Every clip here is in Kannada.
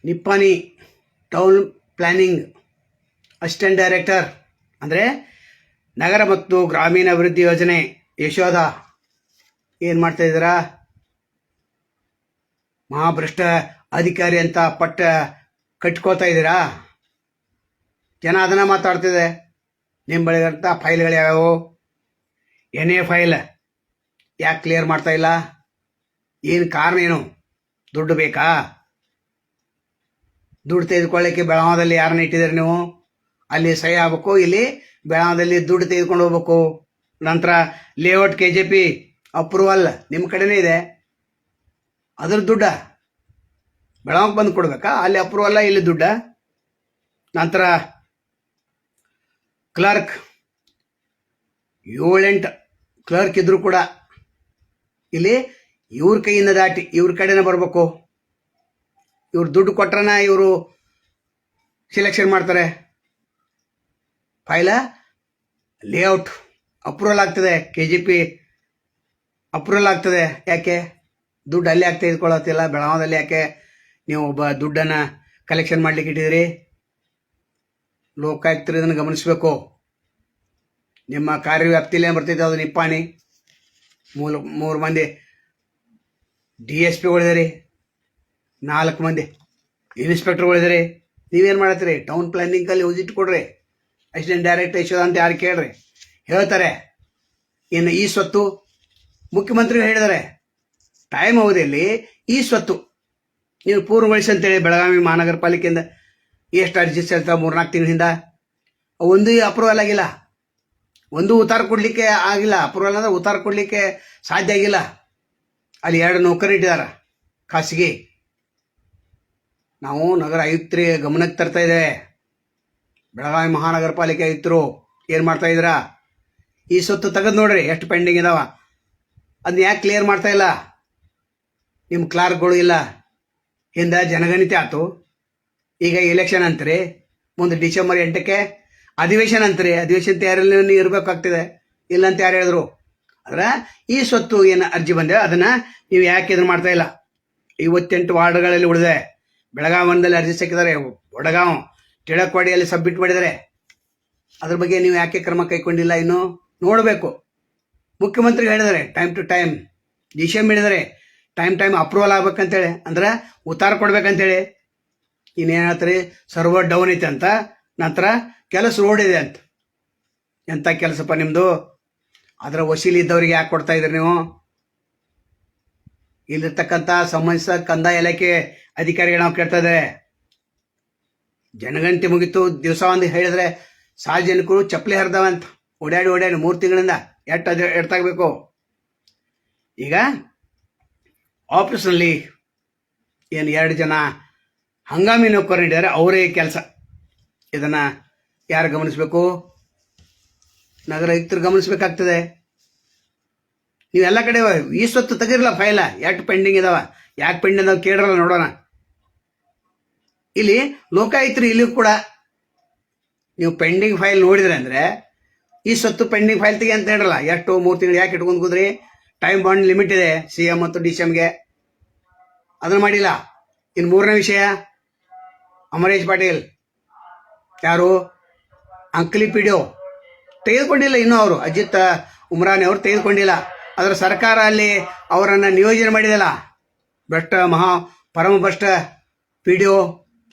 Nippani town planning assistant director ಅಂದರೆ ನಗರ ಮತ್ತು ಗ್ರಾಮೀಣ ಅಭಿವೃದ್ಧಿ ಯೋಜನೆ ಯಶೋಧ ಏನು ಮಾಡ್ತಾ ಇದ್ದೀರಾ? ಮಹಾಭ್ರಷ್ಟ ಅಧಿಕಾರಿ ಅಂತ ಪಟ್ಟ ಕಟ್ಕೋತಾ ಇದ್ದೀರಾ? ಜನ ಅದನ್ನು ಮಾತಾಡ್ತಿದೆ. ನಿಮ್ಮ ಬಳಿಗಂತ ಫೈಲ್ಗಳು ಯಾವ್ಯಾವು? ಎನ್ ಎ ಫೈಲ್ ಯಾಕೆ ಕ್ಲಿಯರ್ ಮಾಡ್ತಾ ಇಲ್ಲ? ಏನು ಕಾರಣ ಏನು? ದುಡ್ಡು ಬೇಕಾ? ದುಡ್ಡು ತೆಗೆದುಕೊಳ್ಳಿಕ್ಕೆ ಬೆಳಗಾವದಲ್ಲಿ ಯಾರನ್ನ ಇಟ್ಟಿದ್ದೀರಿ ನೀವು? ಅಲ್ಲಿ ಸಹಿ ಆಗಬೇಕು, ಇಲ್ಲಿ ಬೆಳಗಾವದಲ್ಲಿ ದುಡ್ಡು ತೆಗೆದುಕೊಂಡು ಹೋಗ್ಬೇಕು. ನಂತರ ಲೇಔಟ್ KJP ಅಪ್ರೂವಲ್ ನಿಮ್ಮ ಕಡೆನೇ ಇದೆ, ಅದ್ರ ದುಡ್ಡ ಬೆಳಗಾವಿಗೆ ಬಂದು ಕೊಡ್ಬೇಕಾ? ಅಲ್ಲಿ ಅಪ್ರೂವಲ್ಲ, ಇಲ್ಲಿ ದುಡ್ಡ. ನಂತರ ಕ್ಲರ್ಕ್ 7-8 ಕ್ಲರ್ಕ್ ಇದ್ರು ಕೂಡ ಇಲ್ಲಿ ಇವ್ರ ಕೈಯಿಂದ ದಾಟಿ ಇವ್ರ ಕಡೆನೇ ಬರಬೇಕು. ಇವ್ರು ದುಡ್ಡು ಕೊಟ್ರನ ಇವರು ಸಿಲೆಕ್ಷನ್ ಮಾಡ್ತಾರೆ. ಫೈಲ ಲೇಔಟ್ ಅಪ್ರೂವಲ್ ಆಗ್ತದೆ, KJP ಅಪ್ರೂವಲ್ ಆಗ್ತದೆ. ಯಾಕೆ ದುಡ್ಡು ಅಲ್ಲಿ ಯಾಕೆ ತೆಗೆದುಕೊಳ್ಳುತ್ತಿಲ್ಲ? ಬೆಳಗಾವದಲ್ಲಿ ಯಾಕೆ ನೀವು ಒಬ್ಬ ದುಡ್ಡನ್ನು ಕಲೆಕ್ಷನ್ ಮಾಡ್ಲಿಕ್ಕೆ ಇಟ್ಟಿದ್ದೀರಿ? ಲೋಕಾಯುಕ್ತರು ಇದನ್ನು ಗಮನಿಸಬೇಕು. ನಿಮ್ಮ ಕಾರ್ಯವ್ಯಾಪ್ತಿಲೇ ಬರ್ತೈತೆ ಅದು. ನಿಪ್ಪಾಣಿ ಮೂರು ಮಂದಿ DSPಗಳಿದ್ದೀರಿ, 4 ಮಂದಿ ಇನ್ಸ್ಪೆಕ್ಟರ್ಗಳಿದ್ದೀರಿ. ನೀವೇನು ಮಾಡತ್ತೀರಿ? ಟೌನ್ ಪ್ಲಾನಿಂಗಲ್ಲಿ ವಿಸಿಟ್ ಕೊಡ್ರಿ. ಅಸಿಸ್ಟೆಂಟ್ ಡೈರೆಕ್ಟರ್ ಯಶೋಧ ಅಂತ ಯಾರು ಕೇಳ್ರಿ, ಹೇಳ್ತಾರೆ. ಇನ್ನು ಈ ಸ್ವತ್ತು ಮುಖ್ಯಮಂತ್ರಿಗಳು ಹೇಳಿದ್ದಾರೆ, ಟೈಮ್ ಅವಧಿಯಲ್ಲಿ ಈ ಸ್ವತ್ತು ನೀವು ಪೂರ್ಣಗೊಳಿಸಿ ಅಂತೇಳಿ ಬೆಳಗಾವಿ ಮಹಾನಗರ ಪಾಲಿಕೆಯಿಂದ ಎಷ್ಟು ಅರ್ಜಿ ಸಲ್ಲಿಸ್ತಾ 3-4 ತಿಂಗಳಿಂದ ಒಂದು ಅಪ್ರೂವಲ್ ಆಗಿಲ್ಲ, ಒಂದು ಉತ್ತಾರ ಕೊಡಲಿಕ್ಕೆ ಆಗಿಲ್ಲ. ಅಪ್ರೂವಲ್ ಅಂದರೆ ಉತ್ತಾರ ಕೊಡಲಿಕ್ಕೆ ಸಾಧ್ಯ ಆಗಿಲ್ಲ. ಅಲ್ಲಿ 2 ನೌಕರಿ ಇಟ್ಟಿದ್ದಾರೆ ಖಾಸಗಿ. ನಾವು ನಗರ ಆಯುಕ್ತರಿಗೆ ಗಮನಕ್ಕೆ ತರ್ತಾ ಇದ್ದೇವೆ. ಬೆಳಗಾವಿ ಮಹಾನಗರ ಪಾಲಿಕೆ ಆಯುಕ್ತರು ಏನು ಮಾಡ್ತಾ ಇದ್ದೀರಾ? ಈ ಸ್ವತ್ತು ತೆಗೆದು ನೋಡ್ರಿ ಎಷ್ಟು ಪೆಂಡಿಂಗ್ ಇದಾವ. ಅದನ್ನ ಯಾಕೆ ಕ್ಲಿಯರ್ ಮಾಡ್ತಾ ಇಲ್ಲ? ನಿಮ್ಮ ಕ್ಲಾರ್ಕ್ಗಳು ಇಲ್ಲ. ಹಿಂದೆ ಜನಗಣತಿ ಆಯ್ತು, ಈಗ ಎಲೆಕ್ಷನ್ ಅಂತೀರಿ. ಮುಂದೆ ಡಿಸೆಂಬರ್ 8ಕ್ಕೆ ಅಧಿವೇಶನ ಅಂತೀರಿ. ಅಧಿವೇಶನ ತಯಾರಿಯಲ್ಲಿ ಇರಬೇಕಾಗ್ತದೆ, ಇಲ್ಲಂತ ಯಾರು ಹೇಳಿದ್ರು? ಆದರೆ ಈ ಸ್ವತ್ತು ಏನು ಅರ್ಜಿ ಬಂದೆ ಅದನ್ನು ನೀವು ಯಾಕೆ ಇದನ್ನು ಮಾಡ್ತಾ ಇಲ್ಲ? 58 ವಾರ್ಡ್ಗಳಲ್ಲಿ ಉಳಿದೆ. ಬೆಳಗಾವಿ ಒಂದಲ್ಲಿ ಅರ್ಜಿ ಸಿಕ್ಕಿದ್ದಾರೆ, ವಡಗಾಂವ್ ಟಿಳಕ್ವಾಡಿಯಲ್ಲಿ ಸಬ್ಮಿಟ್ ಮಾಡಿದ್ದಾರೆ. ಅದ್ರ ಬಗ್ಗೆ ನೀವು ಯಾಕೆ ಕ್ರಮ ಕೈಗೊಂಡಿಲ್ಲ? ಇನ್ನು ನೋಡಬೇಕು. ಮುಖ್ಯಮಂತ್ರಿ ಹೇಳಿದ್ದಾರೆ ಟೈಮ್ ಟು ಟೈಮ್, DCM ಹೇಳಿದ್ದಾರೆ ಟೈಮ್ ಅಪ್ರೂವಲ್ ಆಗ್ಬೇಕಂತೇಳಿ, ಅಂದ್ರೆ ಉತ್ತಾರ ಕೊಡ್ಬೇಕಂತೇಳಿ. ಇನ್ನೇನು ಹೇಳ್ತಾರೆ? ಸರ್ವರ್ ಡೌನ್ ಐತೆ ಅಂತ, ನಂತರ ಕೆಲಸ ರೋಡ್ ಇದೆ ಅಂತ. ಎಂಥ ಕೆಲಸಪ್ಪ ನಿಮ್ಮದು? ಅದರ ವಸೀಲಿ ಇದ್ದವ್ರಿಗೆ ಯಾಕೆ ಕೊಡ್ತಾ ಇದ್ರಿ ನೀವು? ಇಲ್ಲಿರ್ತಕ್ಕಂಥ ಸಂಬಂಧಿಸಿದ ಕಂದಾಯ ಇಲಾಖೆ ಅಧಿಕಾರಿಗಳು ನಾವು ಕೇಳ್ತಾ ಇದ್ದಾರೆ. ಜನಗಣತಿ ಮುಗಿತು ದಿವಸ ಒಂದು ಹೇಳಿದ್ರೆ ಸಾರ್ವಜನಿಕರು ಚಪ್ಪಲಿ ಹರಿದವಂತ ಓಡಾಡಿ 3 ತಿಂಗಳಿಂದ ಎಡ್ತಾಗಬೇಕು. ಈಗ ಆಫೀಸ್ನಲ್ಲಿ ಏನು 2 ಜನ ಹಂಗಾಮಿ ನೌಕರರು ಇದ್ದಾರೆ, ಅವರೇ ಕೆಲಸ. ಇದನ್ನು ಯಾರು ಗಮನಿಸಬೇಕು? ನಗರ ಆಯುಕ್ತರು ಗಮನಿಸಬೇಕಾಗ್ತದೆ. ನೀವೆಲ್ಲ ಕಡೆ ಈ ಸ್ವತ್ತು ತೆಗಿರಲ್ಲ ಫೈಲ, ಎಷ್ಟು ಪೆಂಡಿಂಗ್ ಇದಾವ, ಯಾಕೆ ಪೆಂಡಿಂಗ್ ಇದಾವೆ ಕೇಳ್ರಲ್ಲ ನೋಡೋಣ. ಇಲ್ಲಿ ಲೋಕಾಯುಕ್ತರು ಇಲ್ಲಿ ಕೂಡ ನೀವು ಪೆಂಡಿಂಗ್ ಫೈಲ್ ನೋಡಿದ್ರೆ ಅಂದರೆ ಈ ಸ್ವತ್ತು ಪೆಂಡಿಂಗ್ ಫೈಲ್ ತೆಗಿ ಅಂತ ಹೇಳಿರಲ್ಲ. ಎಷ್ಟು 3 ತಿಂಗಳು ಯಾಕೆ ಇಟ್ಕೊಂಡು ಕೂದ್ರಿ? ಟೈಮ್ ಬಾಂಡ್ ಲಿಮಿಟ್ ಇದೆ CM ಮತ್ತು DCMಗೆ, ಅದನ್ನು ಮಾಡಿಲ್ಲ. ಇನ್ನು 3ನೇ ವಿಷಯ, ಅಮರೇಶ್ ಪಾಟೀಲ್ ಯಾರು ಅಂಕಲಿ PDO ತೆಗೆದುಕೊಂಡಿಲ್ಲ ಇನ್ನೂ. ಅವರು ಅಜಿತ್ ಉಮ್ರಾನಿ ಅವರು ತೆಗೆದುಕೊಂಡಿಲ್ಲ. ಅದರ ಸರ್ಕಾರ ಅಲ್ಲಿ ಅವರನ್ನು ನಿಯೋಜನೆ ಮಾಡಿದಲ್ಲ. ಪರಮ ಭ್ರಷ್ಟ PDO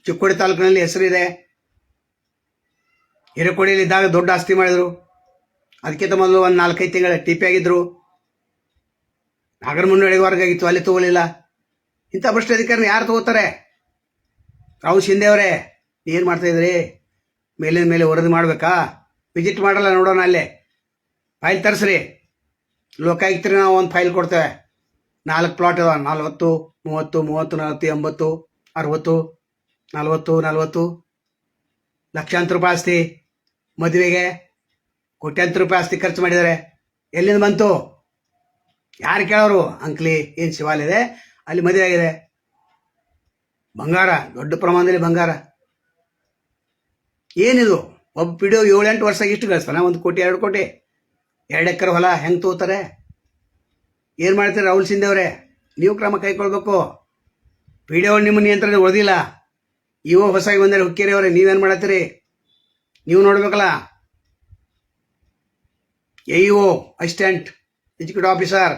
ಚಿಕ್ಕೋಡಿ ತಾಲೂಕಿನಲ್ಲಿ ಹೆಸರಿದೆ. ಹಿರೇಕೊಡಿಯಲ್ಲಿ ಇದ್ದಾಗ ದೊಡ್ಡ ಆಸ್ತಿ ಮಾಡಿದರು. ಅದಕ್ಕಿಂತ ಮೊದಲು ಒಂದು 4-5 ತಿಂಗಳ TP ಆಗಿದ್ದರು. ನಾಗರಮುನ್ನಡೆವರೆಗಾಗಿತ್ತು, ಅಲ್ಲಿ ತಗೋಲಿಲ್ಲ. ಇಂಥ ಭ್ರಷ್ಟ ಅಧಿಕಾರಿನ ಯಾರು ತಗೋತಾರೆ? ರಾಹುಲ್ ಶಿಂದೆ ಅವರೇ ಏನು ಮಾಡ್ತಾಯಿದ್ರಿ? ಮೇಲಿನ ಮೇಲೆ ವರದಿ ಮಾಡಬೇಕಾ? ವಿಸಿಟ್ ಮಾಡಲ್ಲ, ನೋಡೋಣ. ಅಲ್ಲೇ ಫೈಲ್ ತರಿಸ್ರಿ. ಲೋಕಾಯುಕ್ತರಿಗೆ ನಾವು ಒಂದು ಫೈಲ್ ಕೊಡ್ತೇವೆ. 4 ಪ್ಲಾಟ್ ಇದಾವೆ, 40, 30, 30, 40, 80, 60, 40, 40 ಲಕ್ಷಾಂತರ ರೂಪಾಯಿ ಆಸ್ತಿ. ಮದುವೆಗೆ ಕೋಟ್ಯಾಂತರ ರೂಪಾಯಿ ಆಸ್ತಿ ಖರ್ಚು ಮಾಡಿದ್ದಾರೆ. ಎಲ್ಲಿಂದ ಬಂತು? ಯಾರು ಕೇಳೋರು? ಅಂಕ್ಲಿ ಏನು ಶಿವಾಲಯ ಇದೆ, ಅಲ್ಲಿ ಮದುವೆ ಆಗಿದೆ. ಬಂಗಾರ, ದೊಡ್ಡ ಪ್ರಮಾಣದಲ್ಲಿ ಬಂಗಾರ. ಏನಿದು? ಒಬ್ಬ PDO 7-8 ವರ್ಷ ಇಷ್ಟು ಗಳಿಸ್ತಾನೆ? 1 ಕೋಟಿ 2 ಕೋಟಿ, 2 ಎಕರೆ ಹೊಲ ಹೆಂಗೆ ತಗೋತಾರೆ? ಏನು ಮಾಡ್ತೀರಿ ರಾಹುಲ್ ಶಿಂದೆ ಅವರೇ? ನೀವು ಕ್ರಮ ಕೈಗೊಳ್ಬೇಕು. PDO ನಿಮ್ಮ ನಿಯಂತ್ರಣ ಉಳಿದಿಲ್ಲ. ಇವ ಹೊಸಾಗಿ ಬಂದರೆ ಹುಕ್ಕೇರಿ ಅವರೇ ನೀವೇನು ಮಾಡತ್ತೀರಿ? ನೀವು ನೋಡ್ಬೇಕಲ್ಲ. AEO assistant executive officer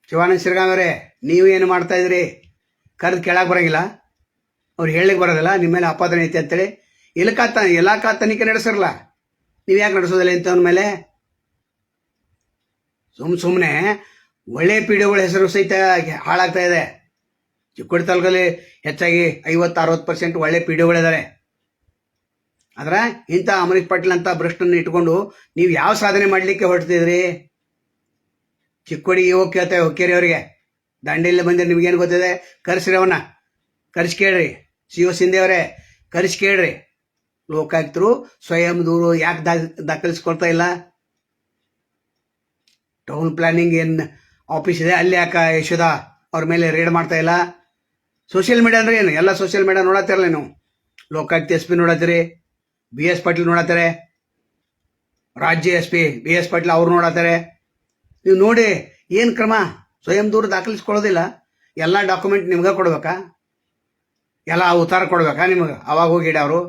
Shivananda Shiragami ಅವರೇ, ನೀವು ಏನು ಮಾಡ್ತಾ ಇದ್ರಿ? ಕರೆದು ಕೇಳಕ್ಕೆ ಬರೋಂಗಿಲ್ಲ, ಅವ್ರು ಹೇಳಲಿಕ್ಕೆ ಬರೋದಿಲ್ಲ ನಿಮ್ಮ ಮೇಲೆ ಆಪಾದನೆ ಐತೆ ಅಂತೇಳಿ. ಇಲಾಖಾ ತನಿಖೆ ನಡೆಸಿರಲ್ಲ, ನೀವು ಯಾಕೆ ನಡೆಸೋದಿಲ್ಲ ಇಂಥವ್ನ ಮೇಲೆ? ಸುಮ್ಮನೆ ಒಳ್ಳೆ ಪಿಡಿಒಗಳ ಹೆಸರು ಸಹಿತ ಹಾಳಾಗ್ತಾ ಇದೆ. ಚಿಕ್ಕೋಡಿ ತಾಲೂಕಲ್ಲಿ ಹೆಚ್ಚಾಗಿ 50-60% ಒಳ್ಳೆ ಪಿಡಿಒಗಳಿದ್ದಾರೆ. ಆದ್ರೆ ಇಂಥ ಅಮರೀಶ್ ಪಾಟೀಲ್ ಅಂತ ಭ್ರಷ್ಟನ್ನು ಇಟ್ಕೊಂಡು ನೀವು ಯಾವ ಸಾಧನೆ ಮಾಡಲಿಕ್ಕೆ ಹೊರಡ್ತಿದ್ರಿ? ಚಿಕ್ಕೋಡಿ ಕೇಳ್ತೇವೆ ಹುಕ್ಕೇರಿ ಅವರಿಗೆ, ದಾಂಡೇಲಿ ಬಂದರೆ ನಿಮ್ಗೇನು ಗೊತ್ತಿದೆ? ಕರೆಸ್ರಿ, ಅವನ್ನ ಕರೆಸಿ ಕೇಳ್ರಿ. CO ಸಿಂಧೆ ಅವರೇ ಕರೆಸಿ ಕೇಳ್ರಿ. ಲೋಕಾಯುಕ್ತರು ಸ್ವಯಂ ದೂರು ಯಾಕೆ ದಾಖಲಿಸ್ಕೊಳ್ತಾ ಇಲ್ಲ? ಟೌನ್ ಪ್ಲಾನಿಂಗ್ ಏನು ಆಫೀಸ್ ಇದೆ ಅಲ್ಲಿ ಯಾಕೆ ಯಶೋಧ ಅವ್ರ ಮೇಲೆ ರೇಡ್ ಮಾಡ್ತಾ ಇಲ್ಲ? ಸೋಷಿಯಲ್ ಮೀಡಿಯಾ ಅಂದ್ರೆ ಏನು? ಎಲ್ಲ ಸೋಷಿಯಲ್ ಮೀಡಿಯಾ ನೋಡತ್ತಿರಲ್ಲ ನೀವು. ಲೋಕಾಯುಕ್ತ SP ನೋಡತ್ತೀರಿ, BS ಪಾಟೀಲ್ ನೋಡತ್ತಾರೆ, ರಾಜ್ಯ SP BS ಪಾಟೀಲ್ ಅವ್ರು ನೋಡತ್ತಾರೆ. ನೀವು ನೋಡಿ ಏನು ಕ್ರಮ? ಸ್ವಯಂ ದೂರು ದಾಖಲಿಸ್ಕೊಳ್ಳೋದಿಲ್ಲ, ಎಲ್ಲ ಡಾಕ್ಯುಮೆಂಟ್ ನಿಮ್ಗೆ ಕೊಡ್ಬೇಕಾ? ಎಲ್ಲ ಉತ್ತರ ಕೊಡ್ಬೇಕಾ ನಿಮಗೆ? ಅವಾಗ ಹೋಗಿ ಅವರು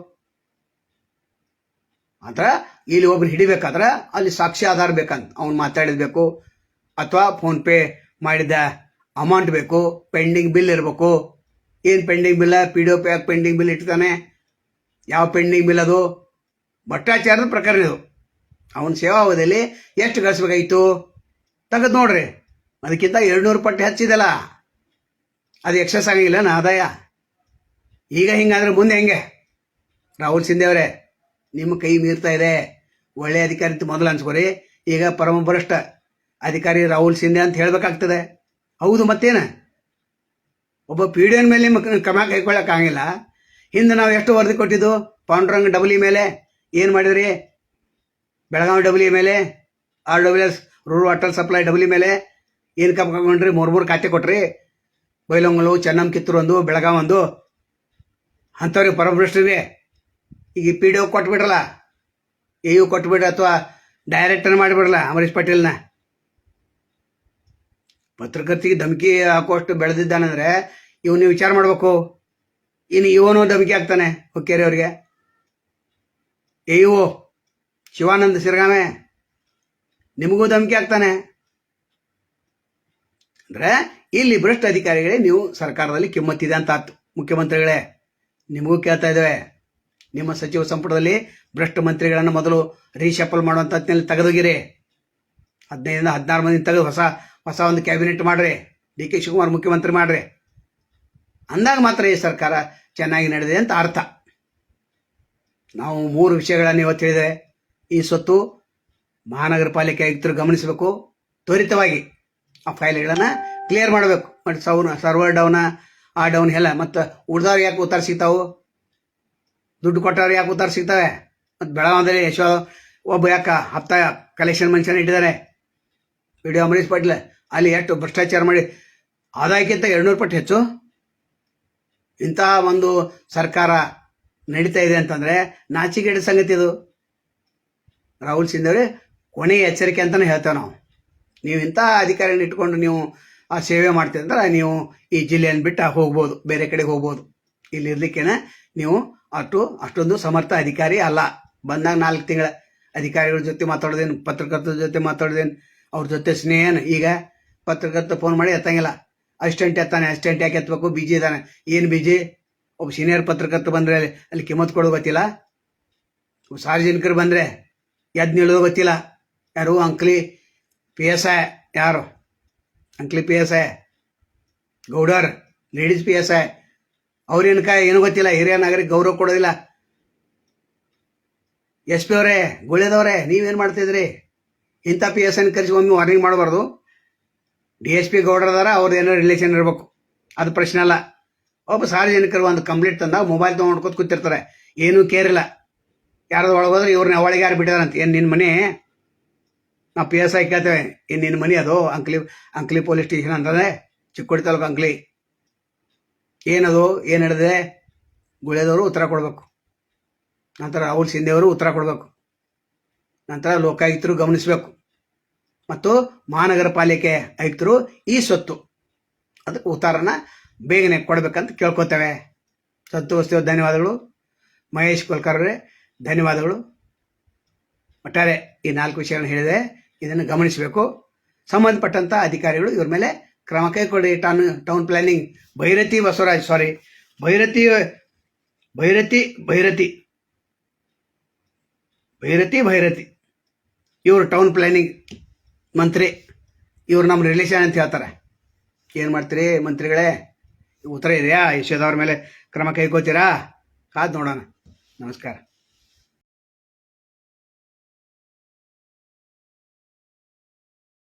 ಆತರ ಇಲ್ಲಿ ಒಬ್ರು ಹಿಡಿಬೇಕಾದ್ರೆ ಅಲ್ಲಿ ಸಾಕ್ಷಿ ಆಧಾರ ಬೇಕಂತ ಅವ್ನು ಮಾತಾಡಿದ್ಬೇಕು, ಅಥವಾ ಫೋನ್ಪೇ ಮಾಡಿದ ಅಮೌಂಟ್ ಬೇಕು, ಪೆಂಡಿಂಗ್ ಬಿಲ್ ಇರಬೇಕು. ಏನು ಪೆಂಡಿಂಗ್ ಬಿಲ್ಲ? PDO ಯಾಕೆ ಪೆಂಡಿಂಗ್ ಬಿಲ್ ಇಡ್ತಾನೆ? ಯಾವ ಪೆಂಡಿಂಗ್ ಬಿಲ್ ಅದು? ಭ್ರಷ್ಟಾಚಾರದ ಪ್ರಕರಣ ಇದು. ಅವನ ಸೇವಾವಧಿಯಲ್ಲಿ ಎಷ್ಟು ಗಳಿಸ್ಬೇಕಾಗಿತ್ತು ತೆಗೆದು ನೋಡ್ರಿ. ಅದಕ್ಕಿಂತ 200 ಪಟ್ಟು ಹೆಚ್ಚಿದಲ್ಲ, ಅದು ಎಕ್ಸಸ್ ಆಗಿಲ್ಲ ಆದಾಯ. ಈಗ ಹಿಂಗಾದ್ರೆ ಮುಂದೆ ಹೆಂಗೆ? ರಾಹುಲ್ ಸಿಂಧೆ ಅವರೇ, ನಿಮ್ಮ ಕೈ ಮೀರ್ತಾ ಇದೆ. ಒಳ್ಳೆ ಅಧಿಕಾರಿ ಅಂತ ಮೊದಲು ಅನ್ಸ್ಕೊರಿ, ಈಗ ಪರಮ ಭ್ರಷ್ಟ ಅಧಿಕಾರಿ ರಾಹುಲ್ ಸಿಂಧೆ ಅಂತ ಹೇಳ್ಬೇಕಾಗ್ತದೆ. ಹೌದು, ಮತ್ತೇನು? ಒಬ್ಬ PDO ಮೇಲೆ ನಿಮ್ಮ ಕ್ರಮ ಕೈಗೊಳ್ಳಕ್ಕಾಗಿಲ್ಲ. ಹಿಂದೆ ನಾವು ಎಷ್ಟು ವರದಿ ಕೊಟ್ಟಿದ್ದು? ಪಾಂಡುರಂಗ ಡಬ್ಲಿ ಮೇಲೆ ಏನು ಮಾಡಿದ್ರಿ? ಬೆಳಗಾವಿ ಡಬ್ಲಿ ಮೇಲೆ, RWS ರೂರಲ್ ವಾಟರ್ ಸಪ್ಲೈ ಡಬ್ಲಿ ಮೇಲೆ ಏನು ಕ್ರಮ ಕೈಗೊಂಡ್ರಿ? 3 ಖಾತೆ ಕೊಟ್ರಿ. ಬೈಲೊಂಗಲು, ಚೆನ್ನಂ ಕಿತ್ತೂರು ಒಂದು, ಬೆಳಗಾವಿ ಒಂದು. ಅಂಥವ್ರಿಗೆ ಪರಭ್ರಷ್ಟರಿಗೆ ಈಗ PDO ಕೊಟ್ಬಿಡ್ರಲ್ಲ, AU ಕೊಟ್ಬಿಡ್ರಿ, ಅಥವಾ ಡೈರೆಕ್ಟರ್ ಮಾಡಿಬಿಡ್ರಲ್ಲ ಅಮರೀಶ್ ಪಾಟೀಲ್ನ. ಪತ್ರಕರ್ತಿಗೆ ಧಮಕಿ ಹಾಕುವಷ್ಟು ಬೆಳೆದಿದ್ದಾನಂದ್ರೆ ಇವನು ವಿಚಾರ ಮಾಡಬೇಕು. ಇನ್ನು ಇವನು ಧಮಕಿ ಆಗ್ತಾನೆ ಹುಕ್ಕೇರಿ ಅವರಿಗೆ. AU ಶಿವಾನಂದ ಶಿರಗಾಮೆ ನಿಮಗೂ ಧಮಕಿ ಆಗ್ತಾನೆ. ಅಂದ್ರೆ ಇಲ್ಲಿ ಭ್ರಷ್ಟ ಅಧಿಕಾರಿಗಳೇ ನೀವು ಸರ್ಕಾರದಲ್ಲಿ ಕಿಮ್ಮತ್ತಿದೆ ಅಂತ ಆಯ್ತು. ಮುಖ್ಯಮಂತ್ರಿಗಳೇ, ನಿಮಗೂ ಕೇಳ್ತಾ ಇದ್ದೇವೆ, ನಿಮ್ಮ ಸಚಿವ ಸಂಪುಟದಲ್ಲಿ ಭ್ರಷ್ಟ ಮಂತ್ರಿಗಳನ್ನು ಮೊದಲು ರೀಶಫಲ್ ಮಾಡುವಂಥ ತೆಗೆದೋಗಿರಿ. 15-16 ಮಂದಿ ತೆಗೆದು ಹೊಸ ಒಂದು ಕ್ಯಾಬಿನೆಟ್ ಮಾಡ್ರಿ. DK ಶಿವಕುಮಾರ್ ಮುಖ್ಯಮಂತ್ರಿ ಮಾಡ್ರಿ. ಅಂದಾಗ ಮಾತ್ರ ಈ ಸರ್ಕಾರ ಚೆನ್ನಾಗಿ ನಡೆದಿದೆ ಅಂತ ಅರ್ಥ. ನಾವು 3 ವಿಷಯಗಳನ್ನು ಇವತ್ತು ಹೇಳಿದ್ದೇವೆ. ಈ ಸ್ವತ್ತು ಮಹಾನಗರ ಪಾಲಿಕೆ ಆಯುಕ್ತರು ಗಮನಿಸಬೇಕು, ತ್ವರಿತವಾಗಿ ಆ ಫೈಲ್ಗಳನ್ನು ಕ್ಲಿಯರ್ ಮಾಡಬೇಕು. ಮತ್ತು ಸರ್ವರ್ ಡೌನ, ಆ ಡೌನ್ ಎಲ್ಲ. ಮತ್ತು ಉಳಿದವ್ರು ಯಾಕೆ ಉತ್ತರ ಸಿಗ್ತಾವೆ? ದುಡ್ಡು ಕೊಟ್ಟವ್ರು ಯಾಕೆ ಉತ್ತರ ಸಿಗ್ತವೆ? ಮತ್ತು ಬೆಳಗಾವಿಯಲ್ಲಿ ಒಬ್ಬ ಯಾಕೆ ಹಪ್ತ ಕಲೆಕ್ಷನ್ ಮನುಷ್ಯನ ಇಟ್ಟಿದ್ದಾರೆ PDO ಅಮರೀಶ್ ಪಾಟೀಲ್. ಅಲ್ಲಿ ಎಷ್ಟು ಭ್ರಷ್ಟಾಚಾರ ಮಾಡಿ ಆದಾಯಕ್ಕಿಂತ 200 ಪಟ್ಟು ಹೆಚ್ಚು. ಇಂತಹ ಒಂದು ಸರ್ಕಾರ ನಡೀತಾ ಇದೆ ಅಂತಂದರೆ ನಾಚಿಕೆಡ ಸಂಗತಿ ಇದು. ರಾಹುಲ್ ಸಿಂಧೆ ಅವರೇ, ಕೊನೆಯ ಎಚ್ಚರಿಕೆ ಅಂತಲೇ ಹೇಳ್ತೇವೆ ನಾವು. ನೀವು ಇಂಥ ಅಧಿಕಾರಿಗಳನ್ನ ಇಟ್ಕೊಂಡು ನೀವು ಆ ಸೇವೆ ಮಾಡ್ತೀವಿ ಅಂದ್ರೆ ನೀವು ಈ ಜಿಲ್ಲೆಯನ್ನು ಬಿಟ್ಟು ಹೋಗ್ಬೋದು, ಬೇರೆ ಕಡೆಗೆ ಹೋಗ್ಬೋದು. ಇಲ್ಲಿ ಇರ್ಲಿಕ್ಕೇನೆ ನೀವು ಅಷ್ಟೊಂದು ಸಮರ್ಥ ಅಧಿಕಾರಿ ಅಲ್ಲ. ಬಂದಾಗ 4 ತಿಂಗಳ ಅಧಿಕಾರಿಗಳ ಜೊತೆ ಮಾತಾಡೋದೇನು, ಪತ್ರಕರ್ತರ ಜೊತೆ ಮಾತಾಡೋದೇನು, ಅವ್ರ ಜೊತೆ ಸ್ನೇಹನ. ಈಗ ಪತ್ರಕರ್ತ ಫೋನ್ ಮಾಡಿ ಎತ್ತಂಗಿಲ್ಲ, ಅಸಿಸ್ಟೆಂಟ್ ಎತ್ತಾನೆ. ಅಸಿಸ್ಟೆಂಟ್ ಯಾಕೆ ಎತ್ತಬೇಕು? ಬಿಜಿ ಇದ್ದಾನೆ. ಏನು ಬಿಜಿ? ಒಬ್ಬ ಸೀನಿಯರ್ ಪತ್ರಕರ್ತ ಬಂದರೆ ಅಲ್ಲಿ ಕಿಮ್ಮತ್ತು ಕೊಡೋದು ಗೊತ್ತಿಲ್ಲ. ಸಾರ್ವಜನಿಕರು ಬಂದರೆ ಎದ್ದು ನಿಲ್ಲೋದು ಗೊತ್ತಿಲ್ಲ. ಯಾರು? ಅಂಕ್ಲಿ PSI. ಯಾರು Ankli PSI? Goudar ladies PSI. ಅವ್ರೇನು ಏನು ಗೊತ್ತಿಲ್ಲ. ಹಿರಿಯ ನಾಗರಿಕ ಗೌರವ ಕೊಡೋದಿಲ್ಲ. SP ಅವರೇ, ಗುಳ್ಳೆದವ್ರೆ, ನೀವೇನು ಮಾಡ್ತಿದ್ರಿ? ಇಂಥ PSIನ ಕರೆಸಿ ಒಮ್ಮೆ ವಾರ್ನಿಂಗ್ ಮಾಡಬಾರ್ದು. DSP ಗೌಡ್ರದಾರ, ಅವ್ರದ್ದು ಏನೋ ರಿಲೇಷನ್ ಇರಬೇಕು, ಅದು ಪ್ರಶ್ನೆ ಅಲ್ಲ. ಒಬ್ಬ ಸಾರ್ವಜನಿಕರು ಒಂದು ಕಂಪ್ಲೇಂಟ್ ತಂದಾಗ ಮೊಬೈಲ್ ತೊಗೊಂಡ್ಕೊತ ಕೂತಿರ್ತಾರೆ, ಏನೂ ಕೇರ್ ಇಲ್ಲ. ಯಾರ್ದು ಒಳಗೋದ್ರೆ ಇವ್ರನ್ನ ಒಳಗೆ ಯಾರು ಬಿಟ್ಟಿದಾರಂತ. ಏನು ನಿನ್ನ ಮನೆ? ನಾವು PSI ಕೇಳ್ತೇವೆ, ಏನು ನಿನ್ನ ಮನೆ ಅದು? ಅಂಕ್ಲಿ ಪೊಲೀಸ್ ಸ್ಟೇಷನ್ ಅಂತಂದರೆ ಚಿಕ್ಕೋಡಿ ತಾಲೂಕು ಅಂಕ್ಲಿ. ಏನದು? ಏನು ನಡೆದಿದೆ? ಗುಳೆದವರು ಉತ್ತರ ಕೊಡಬೇಕು. ನಂತರ ರಾಹುಲ್ ಸಿಂಧೆ ಅವರು ಉತ್ತರ ಕೊಡಬೇಕು. ನಂತರ ಲೋಕಾಯುಕ್ತರು ಗಮನಿಸಬೇಕು. ಮತ್ತು ಮಹಾನಗರ ಪಾಲಿಕೆ ಆಯುಕ್ತರು ಈ ಸ್ವತ್ತು ಅದಕ್ಕೆ ಉತ್ತರನ ಬೇಗನೆ ಕೊಡಬೇಕಂತ ಕೇಳ್ಕೊತೇವೆ. ಸಂತೋಷ್ ಧನ್ಯವಾದಗಳು. ಮಹೇಶ್ ಕೋಲ್ಕರ್ರೆ ಧನ್ಯವಾದಗಳು. ಒಟ್ಟಾರೆ ಈ 4 ವಿಷಯಗಳನ್ನು ಹೇಳಿದೆ, ಇದನ್ನು ಗಮನಿಸಬೇಕು. ಸಂಬಂಧಪಟ್ಟಂಥ ಅಧಿಕಾರಿಗಳು ಇವ್ರ ಮೇಲೆ ಕ್ರಮ ಕೈಗೊಳ್ಳಿ. ಟೌನ್ ಪ್ಲಾನಿಂಗ್ ಭೈರತಿ ಬಸವರಾಜ್, ಭೈರತಿ ಇವರು ಟೌನ್ ಪ್ಲಾನಿಂಗ್ ಮಂತ್ರಿ, ಇವ್ರು ನಮ್ಮ ರಿಲೇಷನ್ ಅಂತ ಹೇಳ್ತಾರೆ. ಏನು ಮಾಡ್ತೀರಿ ಮಂತ್ರಿಗಳೇ? ಉತ್ತರ ಇದೆಯಾ? ಯಶೋದವ್ರ ಮೇಲೆ ಕ್ರಮ ಕೈಗೊಳ್ತೀರಾ? ಕಾದು ನೋಡೋಣ. ನಮಸ್ಕಾರ.